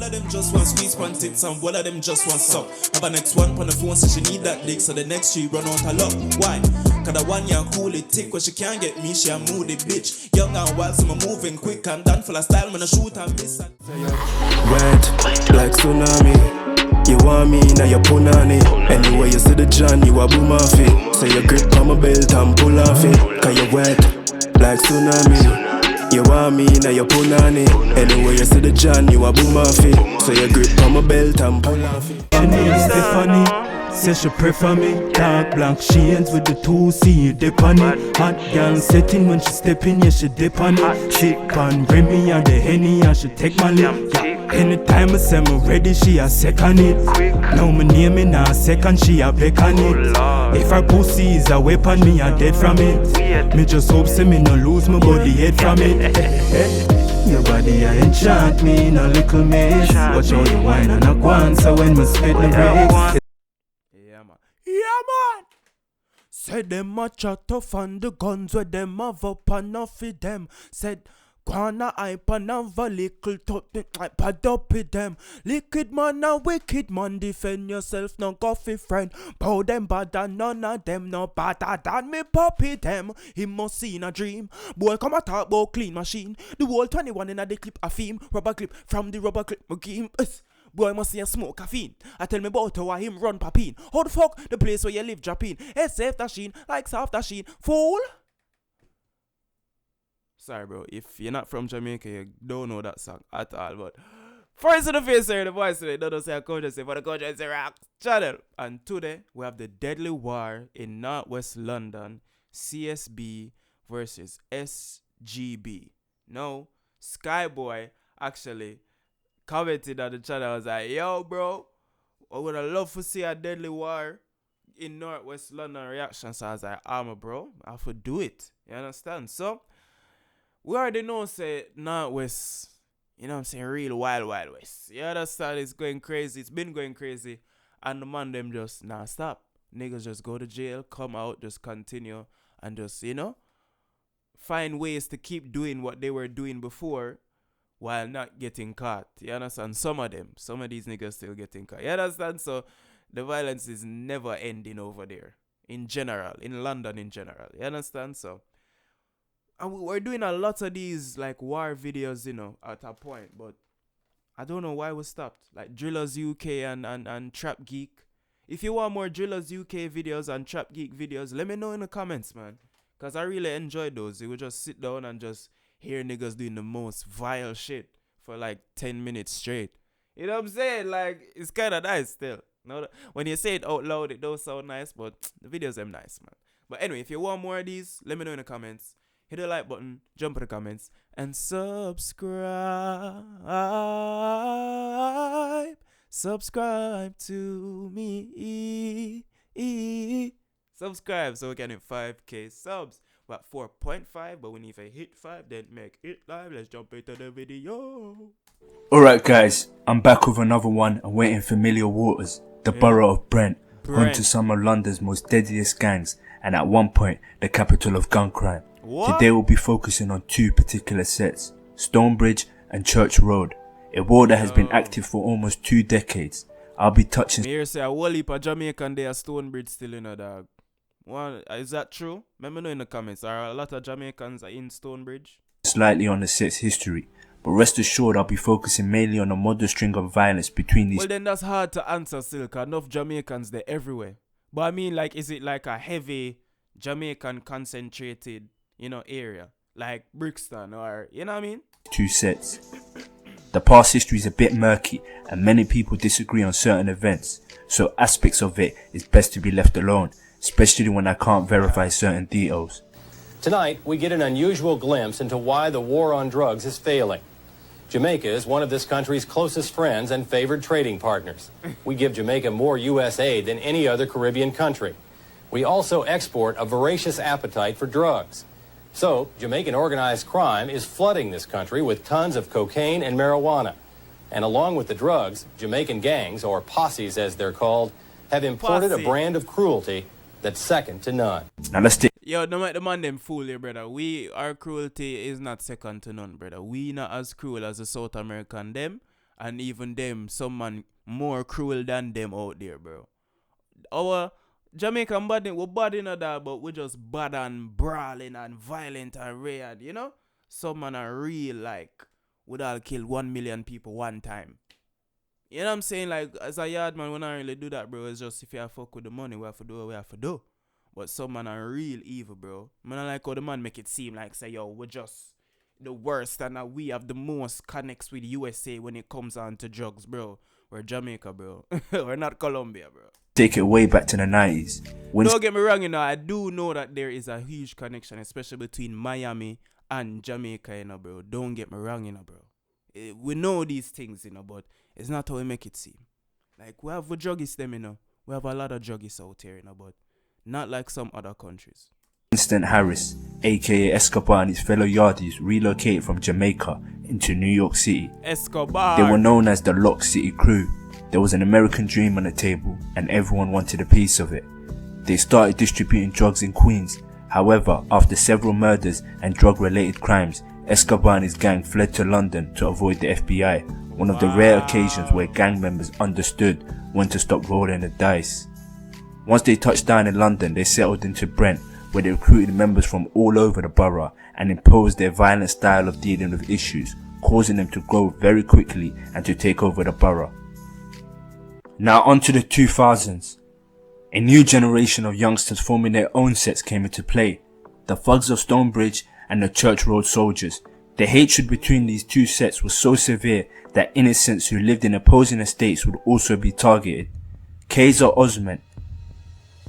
of them just want squeeze one tits and all of them just want suck. Have a next one on the phone so she need that dick, so the next she run out of luck. Why? Cause the one ya cool it tick, when she can't get me, she a moody bitch. Young and wild, so I'm moving quick and done full of style when I shoot and miss. Wet like tsunami. You want me, now you punani. Anyway you see the John, you a boom off it. So you grip on my belt and pull off it. Cause you wet like tsunami. You want me, now you punani. Anyway you see the John, you a boom off it. So you grip on my belt and pull off it. Her name Stephanie. Say she prefer me. Dark black shades with the 2C dip on it. Hot girl setting when she step in, yeah she dip on it. Sick on Remy and the Henny and she take my lip. Yeah. Anytime I say me ready, she a second it. Now me name in a second, she a back on it. If her pussy is a weapon, me a dead from it. Me just hope say me no lose my body head from it. Your body a enchant me in a little maze. Watch how you whine and a quan, so when me spit the brakes. Yeah man. Say them a chat tough and the guns where them have up and off of them. Said Kwana hype and have a little top like pad up with them. Liquid man and wicked man, defend yourself, no coffee friend. Bow them bad and none of them no better than me puppy them. He must see in a dream. Boy come a talk about clean machine. The whole 21 in a the clip a theme. Rubber clip from the rubber clip game. Boy must see a smoke caffeine. I tell me about how him run papine. How the fuck the place where you live dropping? It's safe machine like soft machine. Fool. Sorry bro, if you're not from Jamaica, you don't know that song at all. But first in the face here, the voice today, don't say a kogency for the kogency rock channel. And today we have the deadly war in NorthWest London, CSB versus SGB. Now, Skyboy actually commented on the channel. I was like, yo bro, I would have loved to see a deadly war in NorthWest London reaction. So I was like, bro, I have to do it. You understand? So we already know say NorthWest, you know what I'm saying, real wild west. You understand? It's going crazy. It's been going crazy. And the man them just stop. Niggas just go to jail, come out, just continue and just, you know, find ways to keep doing what they were doing before while not getting caught. You understand? Some of these niggas still getting caught. You understand? So the violence is never ending over there. In general. In London in general. You understand? So and we're doing a lot of these like war videos, you know, at a point. But I don't know why we stopped. Like Drillers UK and Trap Geek. If you want more Drillers UK videos and Trap Geek videos, let me know in the comments, man. Because I really enjoy those. You would just sit down and just hear niggas doing the most vile shit for like 10 minutes straight. You know what I'm saying? Like, it's kind of nice still. No, when you say it out loud, it don't sound nice, but the videos are nice, man. But anyway, if you want more of these, let me know in the comments. Hit the like button, jump in the comments, and subscribe. Subscribe to me. Subscribe so we can hit 5k subs. We're at 4.5, but we need to hit 5, then make it live. Let's jump into the video. Alright guys, I'm back with another one and we're in familiar waters. The borough of Brent, home to some of London's most deadliest gangs, and at one point, the capital of gun crime. What? Today we'll be focusing on two particular sets, Stonebridge and Church Road, a war that has been active for almost 2 decades. I'll be touching... Here say a whole heap of Jamaican there, Stonebridge still in a dog. Well, is that true? Let me know in the comments. Are a lot of Jamaicans in Stonebridge? Slightly on the set's history, but rest assured I'll be focusing mainly on a modern string of violence between these... Well then that's hard to answer still, cause enough Jamaicans there everywhere. But I mean, like, is it like a heavy Jamaican concentrated, you know, area? Like Brixton or, you know what I mean? Two sets. The past history is a bit murky and many people disagree on certain events, so aspects of it is best to be left alone, especially when I can't verify certain details. Tonight, we get an unusual glimpse into why the war on drugs is failing. Jamaica is one of this country's closest friends and favored trading partners. We give Jamaica more U.S. aid than any other Caribbean country. We also export a voracious appetite for drugs. So, Jamaican organized crime is flooding this country with tons of cocaine and marijuana. And along with the drugs, Jamaican gangs, or posses as they're called, have imported a brand of cruelty that's second to none. Now let's take... Yo, don't make the man them fool you, brother. Our cruelty is not second to none, brother. We not as cruel as the South American them, And even them, some man more cruel than them out there, bro. Our Jamaican body, we're bad in that, but we're just bad and brawling and violent and rare, you know? Some man are real, like, would all kill 1 million people one time. You know what I'm saying? Like, as a yard man, we don't really do that, bro. It's just if you have fuck with the money, we have to do what we have to do. But some man are real evil, bro. Man, I like how the man make it seem like, say, yo, we're just the worst and we have the most connects with USA when it comes on to drugs, bro. We're Jamaica, bro. We're not Colombia, bro. Take it way back to the 90s. Don't get me wrong, you know, I do know that there is a huge connection, especially between Miami and Jamaica, you know, bro. Don't get me wrong, you know, bro. We know these things, you know, but it's not how we make it seem. Like, we have the druggists, them, you know. We have a lot of druggists out here, you know, but not like some other countries. Winston Harris, aka Escobar, and his fellow yardies relocated from Jamaica into New York City. Escobar. They were known as the Lock City Crew. There was an American dream on the table, and everyone wanted a piece of it. They started distributing drugs in Queens. However, after several murders and drug-related crimes, Escobar and his gang fled to London to avoid the FBI, one of the rare occasions where gang members understood when to stop rolling the dice. Once they touched down in London, they settled into Brent, where they recruited members from all over the borough and imposed their violent style of dealing with issues, causing them to grow very quickly and to take over the borough. Now on to the 2000s. A new generation of youngsters forming their own sets came into play. The Thugs of Stonebridge and the Church Road Soldiers. The hatred between these two sets was so severe that innocents who lived in opposing estates would also be targeted. Kaiser Osman,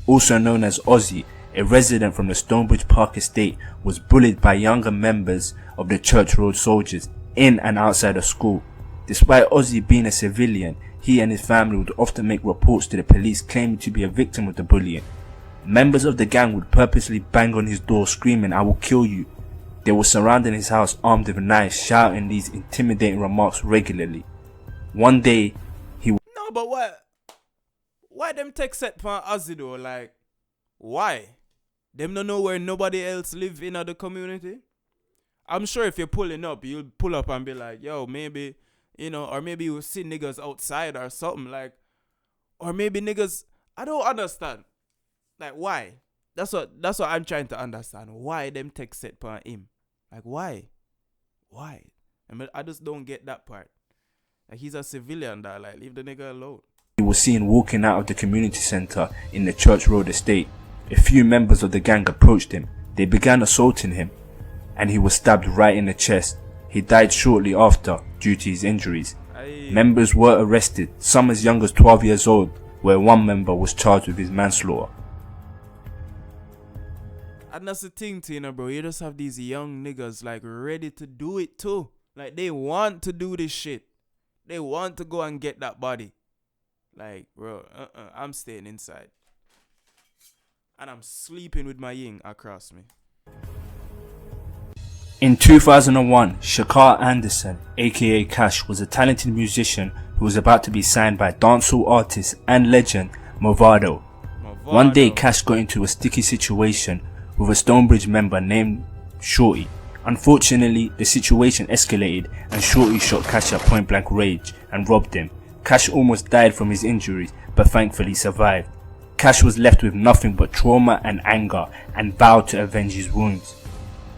also known as Ozzy, a resident from the Stonebridge Park estate, was bullied by younger members of the Church Road Soldiers in and outside of school. Despite Ozzy being a civilian, he and his family would often make reports to the police claiming to be a victim of the bullying. Members of the gang would purposely bang on his door screaming, "I will kill you." They were surrounding his house armed with knives, shouting these intimidating remarks regularly. One day, No, but why them take set for Ozzy though? Like, why? Them don't know where nobody else live in the community? I'm sure if you're pulling up, you'll pull up and be like, yo, maybe, you know, or maybe you'll see niggas outside or something, like, or maybe niggas, I don't understand. Like, why? That's what I'm trying to understand. Why them take set for him? Like, why? Why? I just don't get that part. Like, he's a civilian that, like, leave the nigga alone. he was seen walking out of the community centre in the Church Road estate. A few members of the gang approached him. They began assaulting him, and he was stabbed right in the chest. He died shortly after due to his injuries. Aye. Members were arrested, some as young as 12 years old, where one member was charged with his manslaughter. And that's the thing, Tina, bro. You just have these young niggas, like, ready to do it too. Like, they want to do this shit. They want to go and get that body. Like, bro, I'm staying inside. And I'm sleeping with my ying across me. In 2001, Shakar Anderson, aka Cash, was a talented musician who was about to be signed by dancehall artist and legend Movado. One day, Cash got into a sticky situation with a Stonebridge member named Shorty. Unfortunately, the situation escalated and Shorty shot Cash at point blank range and robbed him. Cash almost died from his injuries, but thankfully survived. Cash was left with nothing but trauma and anger and vowed to avenge his wounds.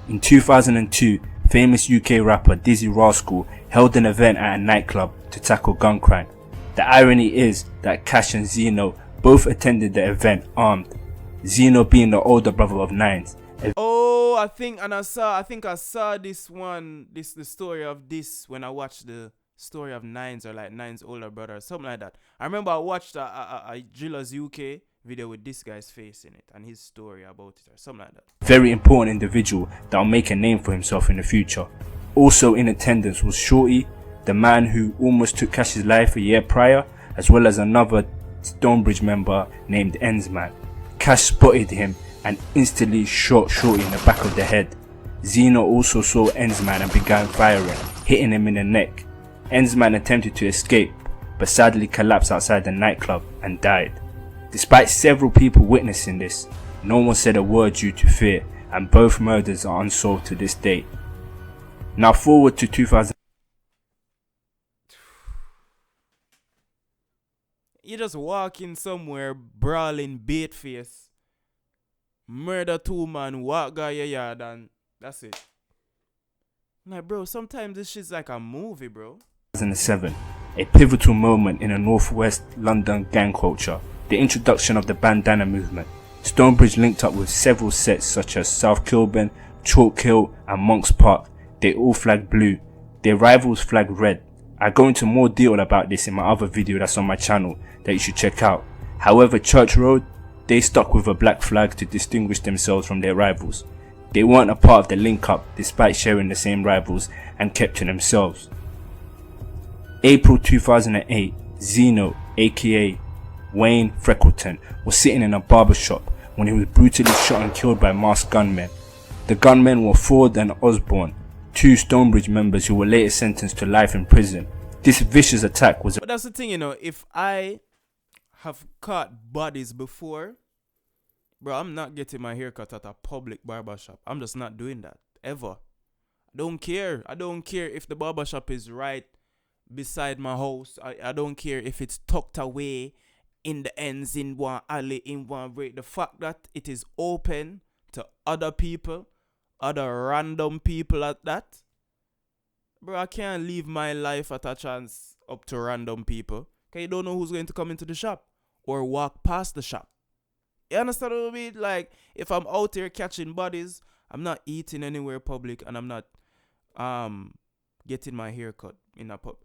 In 2002, famous UK rapper Dizzy Rascal held an event at a nightclub to tackle gun crime. The irony is that Cash and Zino both attended the event armed, Zino being the older brother of Nines. Oh, I think I saw this one, the story of this when I watched the story of Nines, or like Nines' older brother, something like that. I remember I watched a Drillers UK video with this guy's face in it and his story about it, or something like that. Very important individual that will make a name for himself in the future. Also in attendance was Shorty, the man who almost took Cash's life a year prior, as well as another Stonebridge member named Enzman. Cash spotted him and instantly shot Shorty in the back of the head. Zino also saw Enzman and began firing, hitting him in the neck. Enzman attempted to escape, but sadly collapsed outside the nightclub and died. Despite several people witnessing this, no one said a word due to fear, and both murders are unsolved to this day. Now forward to 2000. You just walk in somewhere, brawling, bait face, murder 2 man, walk guy your yard, and that's it. Like, bro, sometimes this shit's like a movie, bro. 2007, a pivotal moment in a Northwest London gang culture, the introduction of the bandana movement. Stonebridge linked up with several sets such as South Kilburn, Chalk Hill and Monks Park. They all flagged blue. Their rivals flagged red. I go into more detail about this in my other video that's on my channel that you should check out. However, Church Road, they stuck with a black flag to distinguish themselves from their rivals. They weren't a part of the link up despite sharing the same rivals and kept to themselves. April 2008, Zino, aka Wayne Freckleton, was sitting in a barbershop when he was brutally shot and killed by masked gunmen. The gunmen were Ford and Osborne, 2 Stonebridge members who were later sentenced to life in prison. This vicious attack was... But that's the thing, you know, if I have caught bodies before, bro, I'm not getting my haircut at a public barbershop. I'm just not doing that, ever. I don't care. I don't care if the barbershop is right beside my house. I don't care if it's tucked away in the ends, in one alley, in one break. The fact that it is open to other people, other random people at that, bro, I can't leave my life at a chance up to random people. Okay, you don't know who's going to come into the shop or walk past the shop. You understand what I mean? Like, if I'm out there catching bodies, I'm not eating anywhere public, and I'm not getting my hair cut in a pub.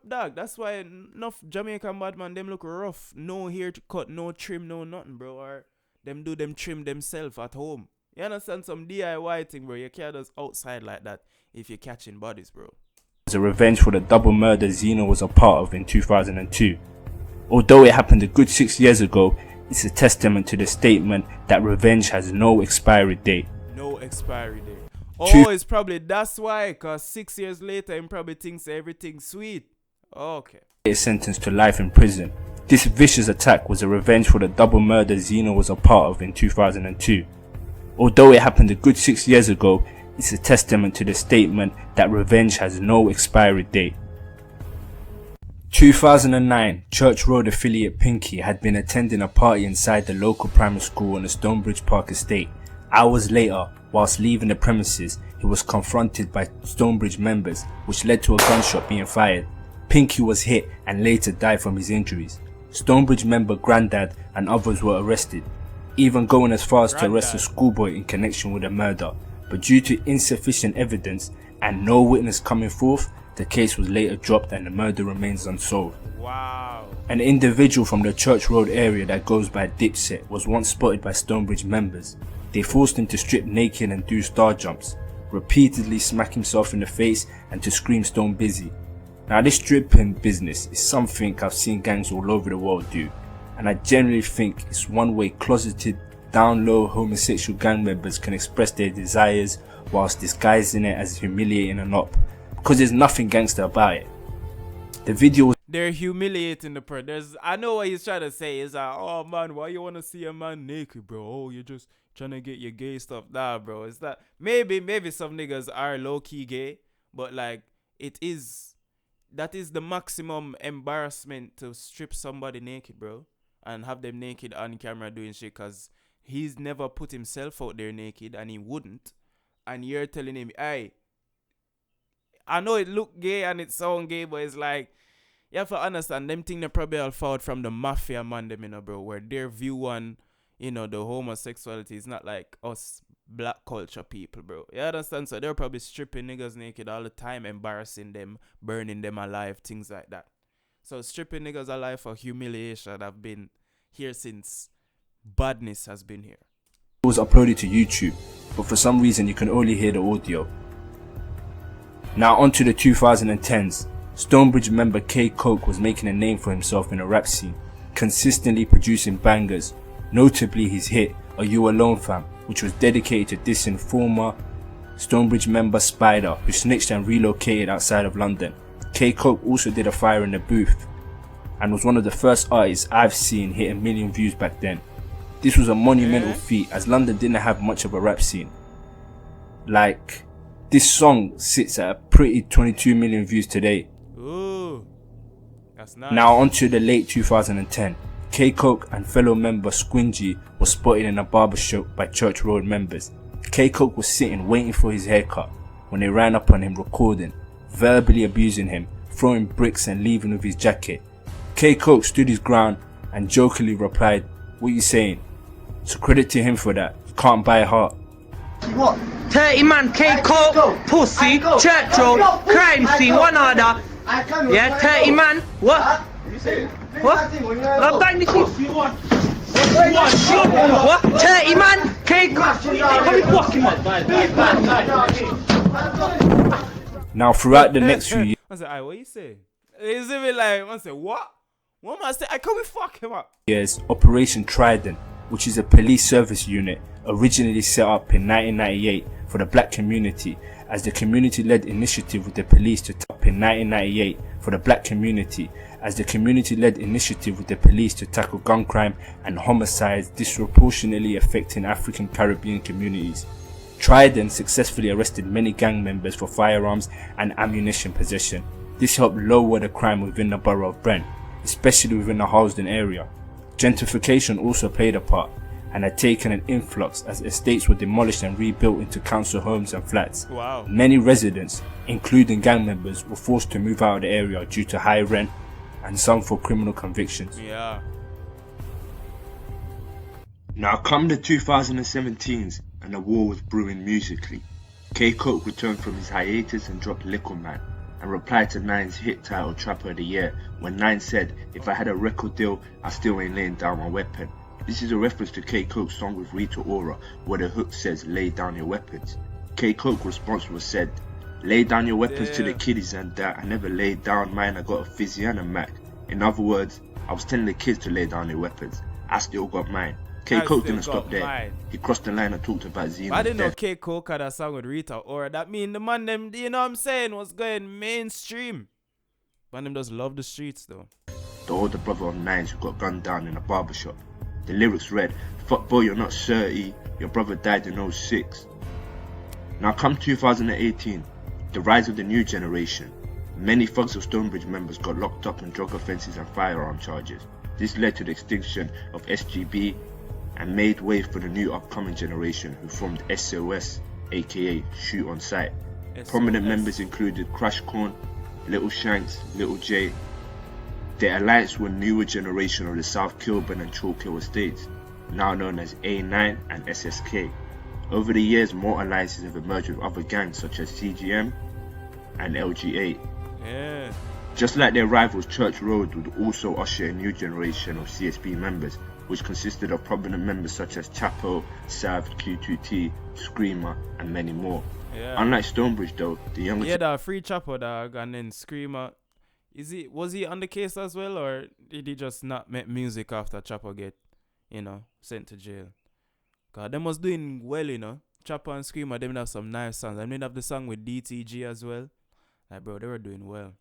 Dog, that's why enough Jamaican bad man, them look rough. No hair to cut, no trim, no nothing, bro. Or them do them trim themselves at home. You understand? Some DIY thing, bro. You can't just outside like that if you're catching bodies, bro. ...was a revenge for the double murder Zino was a part of in 2002. Although it happened a good 6 years ago, it's a testament to the statement that revenge has no expiry date. No expiry date. Oh, it's probably that's why, cause 6 years later, he probably thinks everything's sweet. Okay. Sentenced to life in prison. This vicious attack was a revenge for the double murder Zino was a part of in 2002. Although it happened a good 6 years ago, it's a testament to the statement that revenge has no expiry date. 2009, Church Road affiliate Pinky had been attending a party inside the local primary school on the Stonebridge Park estate. Hours later, whilst leaving the premises, he was confronted by Stonebridge members, which led to a gunshot being fired. Pinky was hit and later died from his injuries. Stonebridge member Grandad and others were arrested, even going as far as to arrest a schoolboy in connection with the murder. But due to insufficient evidence and no witness coming forth, the case was later dropped and the murder remains unsolved. Wow. An individual from the Church Road area that goes by Dipset was once spotted by Stonebridge members. They forced him to strip naked and do star jumps, repeatedly smack himself in the face and to scream "Stone busy." Now this stripping business is something I've seen gangs all over the world do, and I generally think it's one way closeted, down low homosexual gang members can express their desires whilst disguising it as humiliating an op, because there's nothing gangster about it. The video was... They're humiliating the person. I know what he's trying to say. Is like, oh man, why you want to see a man naked, bro? Oh, you're just trying to get your gay stuff. Nah, bro. It's that maybe some niggas are low-key gay, but like that is the maximum embarrassment to strip somebody naked, bro, and have them naked on camera doing shit, because he's never put himself out there naked and he wouldn't, and you're telling him, hey, I know it look gay and it sound gay, but it's like, you have to understand, them thing they probably all found from the mafia man them, you know, bro, where their view on, you know, the homosexuality is not like us black culture people, bro. You understand? So they're probably stripping niggas naked all the time, embarrassing them, burning them alive, things like that. So stripping niggas alive for humiliation have been here since badness has been here. It was uploaded to YouTube, but for some reason you can only hear the audio. Now on to the 2010s. Stonebridge member K Coke was making a name for himself in the rap scene, consistently producing bangers, notably his hit Are You Alone Fam, which was dedicated to dissing former Stonebridge member Spider, who snitched and relocated outside of London. K Coke also did a fire in the booth and was one of the first artists I've seen hit 1 million views back then. This was a monumental feat, as London didn't have much of a rap scene. Like, this song sits at a pretty 22 million views today. Ooh. That's nice. Now on to the late 2010. K-Coke and fellow member Squingy was spotted in a barber shop by Church Road members. K-Coke was sitting waiting for his haircut when they ran up on him recording, verbally abusing him, throwing bricks and leaving with his jacket. K-Coke stood his ground and jokingly replied, "What you saying?" So credit to him for that. You can't buy a heart. What? 30 man, K-Coke, pussy, church road, crime scene, one order. Yeah, 30 man. What? What? I'll bang the kid. What? 30 man, K-Coke. Now throughout the next few years, I said, "Aye, what you say?" Is it like, I said, "What? What am I saying? I can't fuck him up." Operation Trident, which is a police service unit originally set up in 1998 for the black community as the community-led initiative with the police to tackle gun crime and homicides disproportionately affecting African Caribbean communities. Trident successfully arrested many gang members for firearms and ammunition possession. This helped lower the crime within the borough of Brent, especially within the Harlesden area. Gentrification also played a part and had taken an influx as estates were demolished and rebuilt into council homes and flats. Wow. Many residents, including gang members, were forced to move out of the area due to high rent and some for criminal convictions. Yeah. Now come the 2017s and the war was brewing musically. K-Coke returned from his hiatus and dropped Liquor Man and replied to Nine's hit title Trapper of the Year when Nine said, "If I had a record deal, I still ain't laying down my weapon." This is a reference to K-Coke's song with Rita Ora where the hook says, "Lay down your weapons." K-Coke's response was said, "Lay down your weapons to the kiddies and that. I never laid down mine, I got a fizzy and a Mac." In other words, I was telling the kids to lay down their weapons. I still got mine. K-Coke didn't stop there. Mine. He crossed the line and talked about Zino. I didn't know K-Coke had a song with Rita Ora. That mean the man them, you know what I'm saying, was going mainstream. Man them just love the streets though. The older brother of Nines who got gunned down in a barbershop. The lyrics read, "Fuck boy, you're not 30, your brother died in 06. Now come 2018, the rise of the new generation. Many Thugs of Stonebridge members got locked up on drug offences and firearm charges. This led to the extinction of SGB and made way for the new upcoming generation who formed SOS, aka Shoot on Sight. Prominent members included Crash Corn, Little Shanks, Little J. The alliance were newer generation of the South Kilburn and Chalk Hill estates, now known as A9 and SSK. Over the years, more alliances have emerged with other gangs such as CGM and LG8. Yeah. Just like their rivals, Church Road would also usher a new generation of CSB members, which consisted of prominent members such as Chapo, Sav, Q2T, Screamer, and many more. Yeah. Unlike Stonebridge though, the younger The free Chapo dog and then Screamer. Was he on the case as well, or did he just not make music after Chapo get, sent to jail? God, them was doing well, Chapo and Screamer, them have some nice songs. I mean, have the song with DTG as well. Like, bro, they were doing well.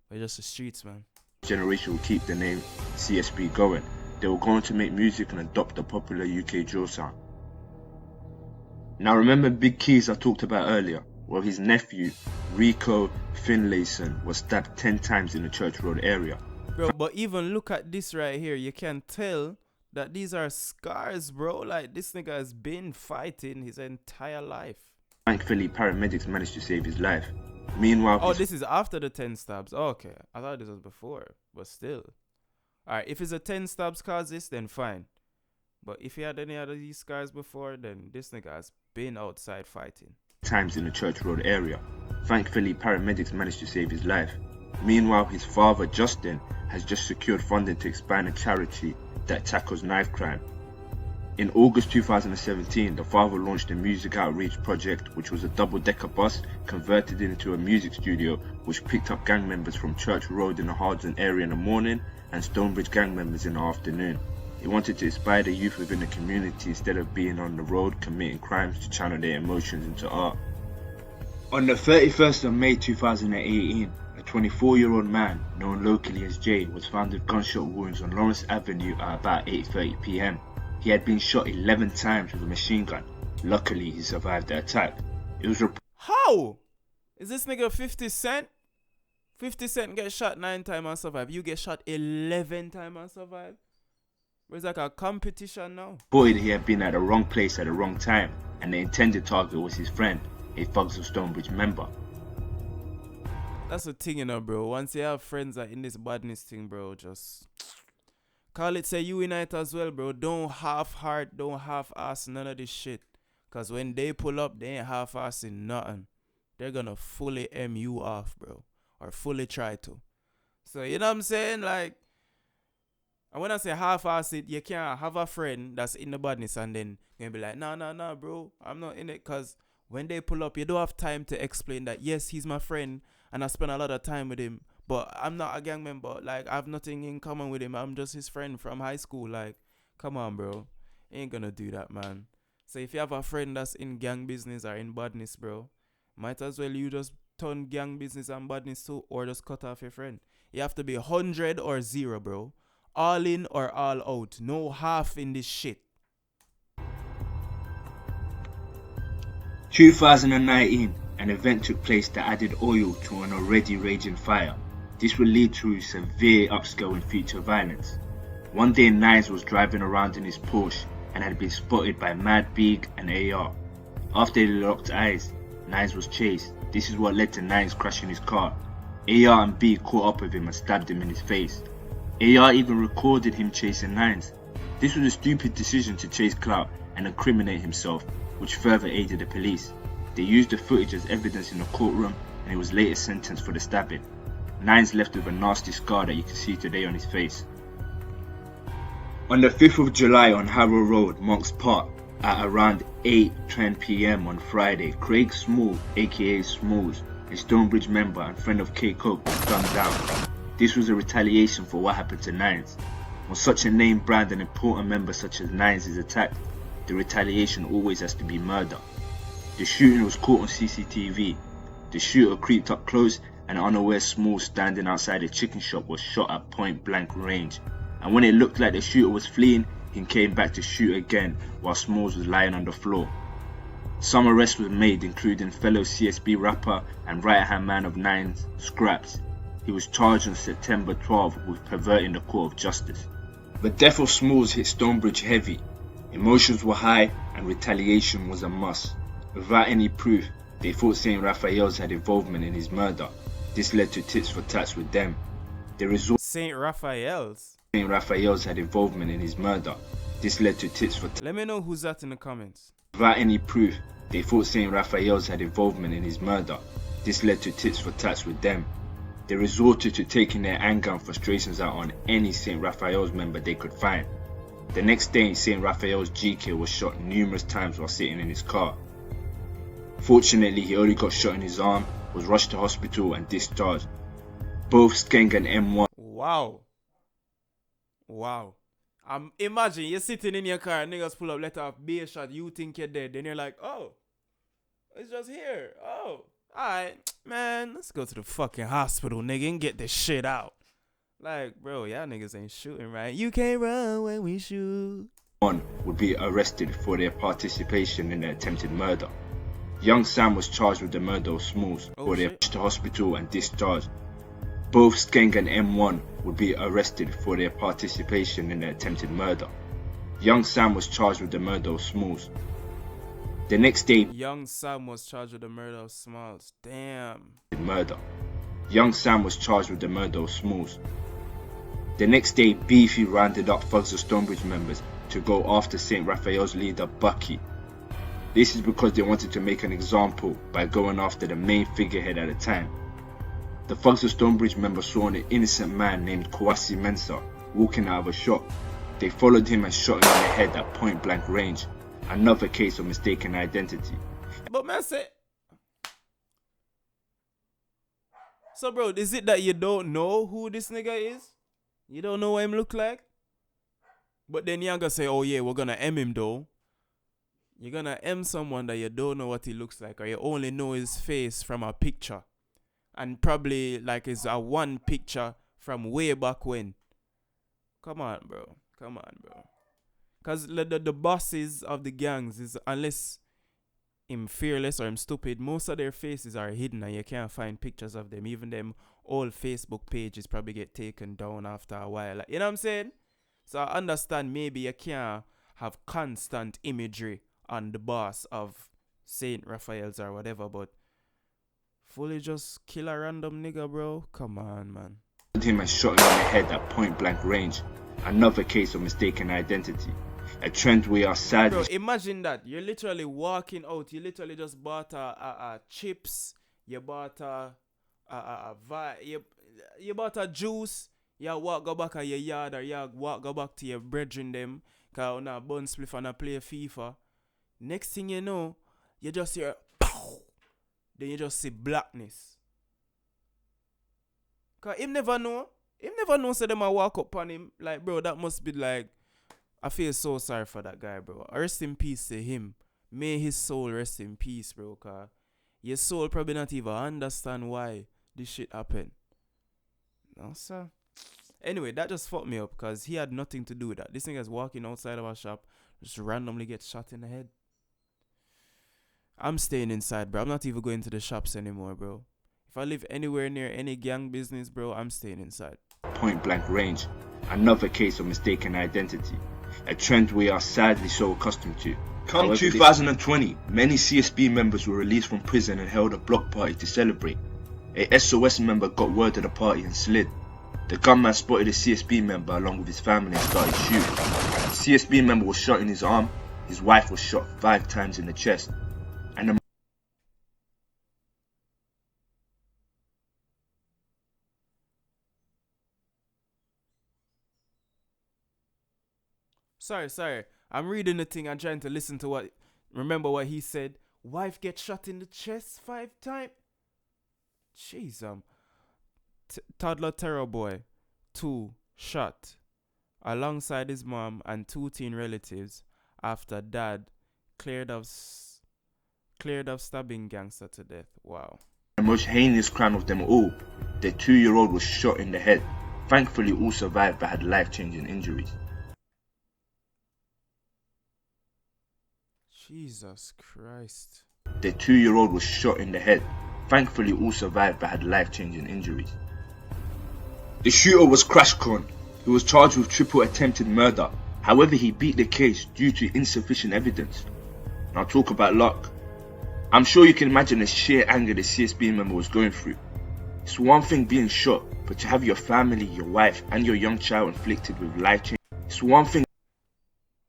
But just the streets, man. generation will keep the name CSB going. They were going to make music and adopt the popular UK drill sound. Now remember Big Keys I talked about earlier? Well, his nephew, Rico Finlayson, was stabbed 10 times in the Church Road area. Bro, but even look at this right here. You can tell that these are scars, bro. Like, this nigga has been fighting his entire life. Thankfully, paramedics managed to save his life. Meanwhile, oh, this is after the 10 stabs. Oh, okay. I thought this was before, but still. Alright, if it's a 10 stabs cause this, then fine. But if he had any other these scars before, then this nigga has been outside fighting. Times in the Church Road area. Thankfully, paramedics managed to save his life. Meanwhile, his father, Justin, has just secured funding to expand a charity that tackles knife crime. In August 2017, the father launched a music outreach project, which was a double-decker bus converted into a music studio, which picked up gang members from Church Road in the Harlesden area in the morning and Stonebridge gang members in the afternoon. He wanted to inspire the youth within the community instead of being on the road committing crimes to channel their emotions into art. On the 31st of May 2018, a 24-year-old man, known locally as Jay, was found with gunshot wounds on Lawrence Avenue at about 8:30 PM. He had been shot 11 times with a machine gun. Luckily, he survived the attack. It was How? Is this nigga 50 Cent? 50 Cent get shot 9 times and survive. You get shot 11 times and survive. It's like a competition now. Reported he had been at the wrong place at the wrong time, and the intended target was his friend, a Thugs of Stonebridge member. That's the thing, you know, bro. Once you have friends that in this badness thing, bro, just call it say you unite as well, bro. Don't half-heart, don't half-ass none of this shit. Because when they pull up, they ain't half-assing nothing. They're gonna fully M you off, bro. Or fully try to. So, you know what I'm saying? Like, and when I say half-ass it, you can't have a friend that's in the badness and then you're gonna be like, nah, bro. I'm not in it. Because when they pull up, you don't have time to explain that, yes, he's my friend and I spend a lot of time with him. But I'm not a gang member. Like, I have nothing in common with him. I'm just his friend from high school. Like, come on, bro. Ain't gonna do that, man. So if you have a friend that's in gang business or in badness, bro, might as well you just turn gang business and badness too, or just cut off your friend. You have to be 100 or 0, bro. All in or all out. No half in this shit. 2019, an event took place that added oil to an already raging fire. This would lead to severe upscale in future violence. One day Nines was driving around in his Porsche and had been spotted by Mad Big and AR. After they locked eyes, Nines was chased. This is what led to Nines crashing his car. AR and Big caught up with him and stabbed him in his face. AR even recorded him chasing Nines. This was a stupid decision to chase clout and incriminate himself, which further aided the police. They used the footage as evidence in the courtroom and he was later sentenced for the stabbing. Nines left with a nasty scar that you can see today on his face. On the 5th of July on Harrow Road, Monks Park, at around 8:10 PM on Friday, Craig Small, aka Smalls, a Stonebridge member and friend of K Coke, was gunned down. This was a retaliation for what happened to Nines. When such a name brand and important member such as Nines is attacked, the retaliation always has to be murder. The shooting was caught on CCTV. The shooter creeped up close and unaware Smalls standing outside a chicken shop was shot at point blank range. And when it looked like the shooter was fleeing, he came back to shoot again while Smalls was lying on the floor. Some arrests were made, including fellow CSB rapper and right-hand man of Nines, Scraps. He was charged on September 12 with perverting the court of justice. The death of Smalls hit Stonebridge heavy. Emotions were high and retaliation was a must. Without any proof, they thought St. Raphael's had involvement in his murder. This led to tits for tats with them. St. Raphael's? St. Raphael's had involvement in his murder. This led to tits for tats. Let me know who's that in the comments. Without any proof, they thought St. Raphael's had involvement in his murder. This led to tits for tats with them. They resorted to taking their anger and frustrations out on any St. Raphael's member they could find. The next day, St. Raphael's GK was shot numerous times while sitting in his car. Fortunately, he only got shot in his arm, was rushed to hospital and discharged. Both Skeng and M1. Wow. Imagine you're sitting in your car and niggas pull up, let off be a shot, you think you're dead, then you're like, oh, it's just here. Oh, alright, man, let's go to the fucking hospital, nigga, and get this shit out. Like, bro, y'all niggas ain't shooting right. You can't run when we shoot. One would be arrested for their participation in the attempted murder. Young Sam was charged with the murder of Smalls for their rushed to hospital and discharged. Both Skeng and M1 would be arrested for their participation in the attempted murder. Young Sam was charged with the murder of Smalls. The next day, Young Sam was charged with the murder of Smalls. Damn. Murder. Young Sam was charged with the murder of Smalls. The next day, Beefy rounded up Thugs of Stonebridge members to go after St. Raphael's leader Bucky. This is because they wanted to make an example by going after the main figurehead at the time. The Thugs of Stonebridge members saw an innocent man named Kwasi Mensah walking out of a shop. They followed him and shot him in the head at point blank range. Another case of mistaken identity. But man say, so bro, is it that you don't know who this nigga is? You don't know what him look like? But then you're gonna say, oh yeah, we're gonna M him though. You're gonna M someone that you don't know what he looks like, or you only know his face from a picture. And probably like it's a one picture from way back when. Come on, bro. Because the bosses of the gangs is, unless him fearless or him stupid, most of their faces are hidden and you can't find pictures of them. Even them all Facebook pages probably get taken down after a while. Like, you know what I'm saying? So I understand maybe you can't have constant imagery on the boss of Saint Raphael's or whatever, but fully just kill a random nigga, bro. Come on, man. Him and shot him in the head at point blank range. Another case of mistaken identity. A trend we are sad. Bro, imagine that. You're literally walking out. You literally just bought a chips. You bought you bought a juice. You walk go back at your yard, or you walk go back to your brethren them. Cause on a bun spliff and a play FIFA. Next thing you know, you just hear pow. Then you just see blackness. Cause him never know. So them a walk up on him. Like, bro, that must be like, I feel so sorry for that guy, bro. Rest in peace to him. May his soul rest in peace, bro. Cause your soul probably not even understand why this shit happened. No, sir. Anyway, that just fucked me up because he had nothing to do with that. This nigga's walking outside of our shop, just randomly gets shot in the head. I'm staying inside, bro. I'm not even going to the shops anymore, bro. If I live anywhere near any gang business, bro, I'm staying inside. Point blank range. Another case of mistaken identity. A trend we are sadly so accustomed to. Come 2020, many CSB members were released from prison and held a block party to celebrate. A SOS member got word of the party and slid. The gunman spotted a CSB member along with his family and started shooting. The CSB member was shot in his arm, his wife was shot 5 times in the chest. And the Sorry. I'm reading the thing and trying to listen to remember what he said. Wife gets shot in the chest 5 times? Jeez, toddler terror boy, 2 shot alongside his mom and 2 teen relatives after dad cleared of stabbing gangster to death. Wow. The most heinous crime of them all, their 2-year-old was shot in the head. Thankfully all survived but had life-changing injuries. Jesus Christ. Their 2-year-old was shot in the head. Thankfully all survived but had life-changing injuries. The shooter was Crash Con. He was charged with triple attempted murder. However, he beat the case due to insufficient evidence. Now talk about luck. I'm sure you can imagine the sheer anger the CSB member was going through. It's one thing being shot, but to have your family, your wife and your young child inflicted with life-changing. It's one thing.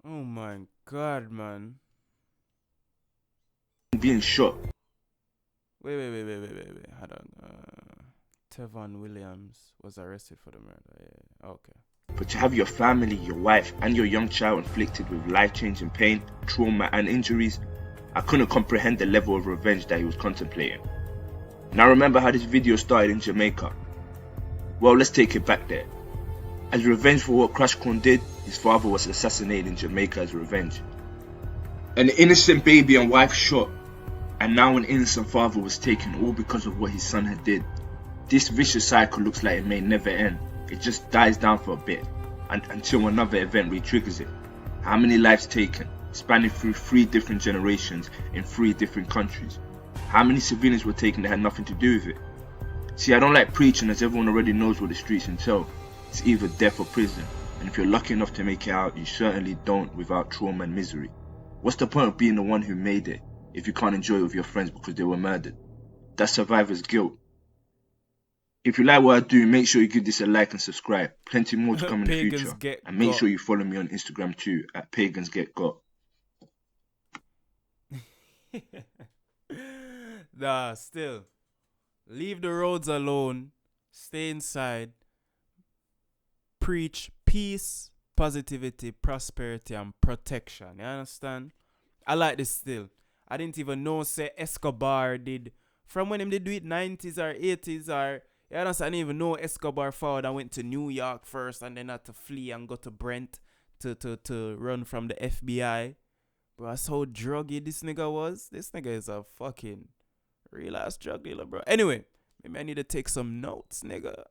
Oh my God, man. Being shot. Wait. Hold on. Tevon Williams was arrested for the murder. Yeah. Okay. But to have your family, your wife and your young child inflicted with life-changing pain, trauma and injuries, I couldn't comprehend the level of revenge that he was contemplating. Now remember how this video started in Jamaica? Well, let's take it back there. As revenge for what Crash Corn did, his father was assassinated in Jamaica as revenge. An innocent baby and wife shot, and now an innocent father was taken all because of what his son had did. This vicious cycle looks like it may never end. It just dies down for a bit, and until another event re-triggers it. How many lives taken, spanning through 3 different generations in 3 different countries? How many civilians were taken that had nothing to do with it? See, I don't like preaching as everyone already knows what the streets entail. It's either death or prison, and if you're lucky enough to make it out, you certainly don't without trauma and misery. What's the point of being the one who made it if you can't enjoy it with your friends because they were murdered? That's survivor's guilt. If you like what I do, make sure you give this a like and subscribe. Plenty more to come in the future. And make sure you follow me on Instagram too, at PagansGetGot. Nah, still. Leave the roads alone. Stay inside. Preach peace, positivity, prosperity, and protection. You understand? I like this still. I didn't even know say Escobar did. From when him did do it 90s or 80s or... You understand? I didn't even know Escobar forward. I went to New York first and then had to flee and go to Brent to run from the FBI. Bro, that's how druggy this nigga was. This nigga is a fucking real ass drug dealer, bro. Anyway, maybe I need to take some notes, nigga.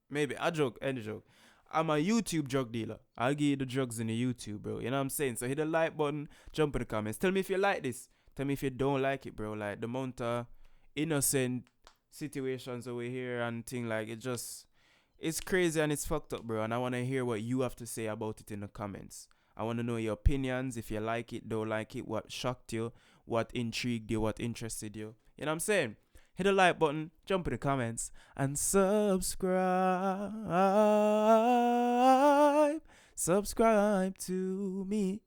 Maybe. I joke. Any joke. I'm a YouTube drug dealer. I'll give you the drugs in the YouTube, bro. You know what I'm saying? So hit the like button, jump in the comments. Tell me if you like this. Tell me if you don't like it, bro. Like the amount of innocent situations over here and thing like it's crazy and it's fucked up, bro. And I want to hear what you have to say about it in the comments. I want to know your opinions, if you like it, don't like it, what shocked you, what intrigued you, what interested you. You know what I'm saying? Hit the like button, jump in the comments, and subscribe. Subscribe to me.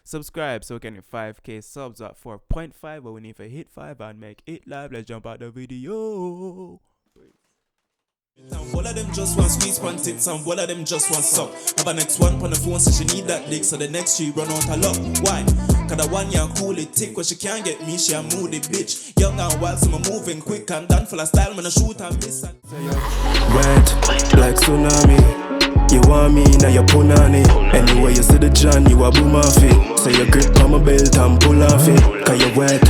Subscribe so we can hit 5k subs at 4.5, but we need to hit 5 and make it live. Let's jump out the video. All of them just want squeeze one tits and all of them just want suck. Have a next one on the phone so she need that dick, so the next she run out of luck. Why? Cause the one ya cool it tick, when she can't get me, she a moody bitch. Young and wild, so I'm moving quick and done full of style, when I shoot and miss and Wet like tsunami. You want me, now you punani. Anyway you see the John, you a boom off it. So you grip on my belt and pull off it. Cause you wet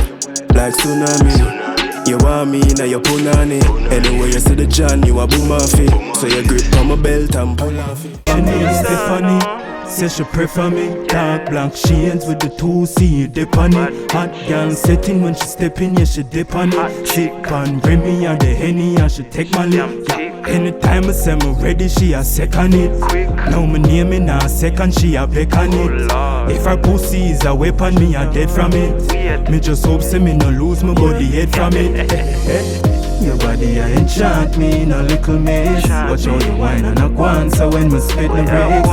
like tsunami. You want me, now you punani. Anyway you see the John, you a boom off it. So you grip on my belt and pull off it. She named Stephanie, say she prefer me. Dark black shades with the 2C dip on it. Hot girl setting when she step in, yeah she dip on it. Sick on Remy and the Henny and she take my lip. Anytime I say me ready, she a second it. Now me name in a second, she a back on it. If her pussy is a weapon, me a dead from it. Me just hope say me no lose my body head from it. Your body a enchant me in a little maze. Watch how you whine and a quan, so when me spit the brakes.